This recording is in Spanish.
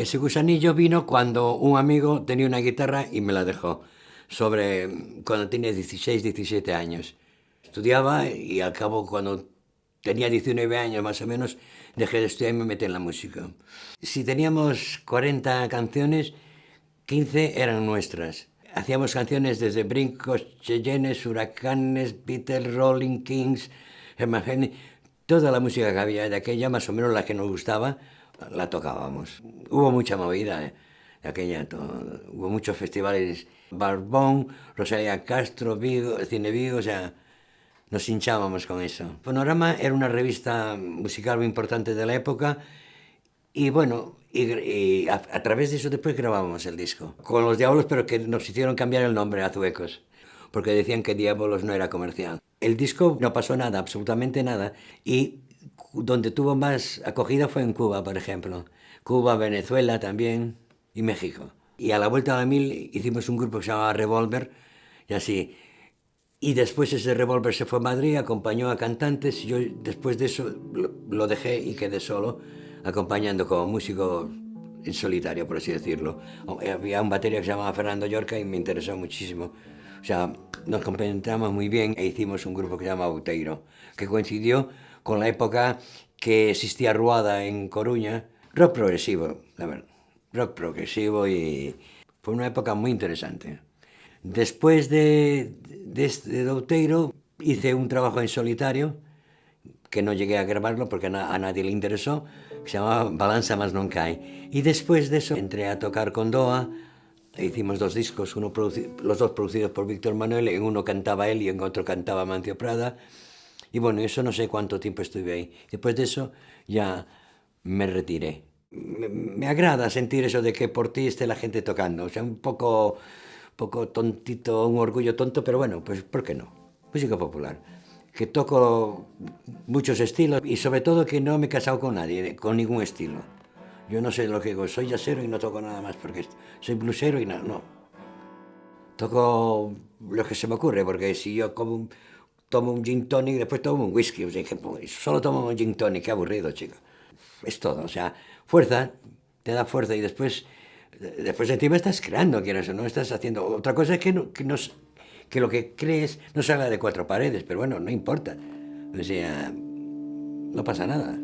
Ese gusanillo vino cuando un amigo tenía una guitarra y me la dejó, cuando tenía 16, 17 años. Estudiaba y al cabo cuando tenía 19 años más o menos dejé de estudiar y me metí en la música. Si teníamos 40 canciones, 15 eran nuestras. Hacíamos canciones desde Brincos, Cheyennes, Huracanes, Beatles, Rolling Kings, Herman Henry. Toda la música que había de aquella, más o menos la que nos gustaba, la tocábamos. Hubo mucha movida, de aquella, hubo muchos festivales. Barbón, Rosalía Castro, Vigo, Cine Vigo, o sea, nos hinchábamos con eso. Panorama era una revista musical muy importante de la época y bueno, a través de eso después grabábamos el disco. Con Los Diabolos, pero que nos hicieron cambiar el nombre a Zuecos, porque decían que Diabolos no era comercial. El disco no pasó nada, absolutamente nada, y donde tuvo más acogida fue en Cuba, por ejemplo. Cuba, Venezuela también, y México. Y a la vuelta a la mil hicimos un grupo que se llamaba Revolver, y así. Y después ese Revolver se fue a Madrid, acompañó a cantantes, y yo después de eso lo dejé y quedé solo, acompañando como músico en solitario, por así decirlo. Había un batería que se llamaba Fernando Llorca y me interesó muchísimo. O sea, nos complementamos muy bien e hicimos un grupo que se llama Outeiro, que coincidió con la época que existía Ruada en Coruña. Rock progresivo, la verdad. Rock progresivo y fue una época muy interesante. Después de Outeiro hice un trabajo en solitario, que no llegué a grabarlo porque a nadie le interesó, que se llamaba Balanza Mas Non Cae. Y después de eso entré a tocar con Doa, hicimos dos discos, los dos producidos por Víctor Manuel, en uno cantaba él y en otro cantaba Mancio Prada. Y bueno, eso no sé cuánto tiempo estuve ahí. Después de eso ya me retiré. Me agrada sentir eso de que por ti esté la gente tocando. O sea, poco tontito, un orgullo tonto, pero bueno, pues ¿por qué no? Música popular. Que toco muchos estilos y sobre todo que no me he casado con nadie, con ningún estilo. Yo no sé lo que digo, soy jazzero y no toco nada más porque soy bluesero y no. Toco lo que se me ocurre, porque si yo tomo un gin tonic, después tomo un whisky, o sea, que solo tomo un gin tonic, qué aburrido, chico. Es todo, o sea, fuerza, te da fuerza y después encima estás creando, quieras o no, estás haciendo. Otra cosa es que lo que crees no salga de cuatro paredes, pero bueno, no importa. O sea, no pasa nada.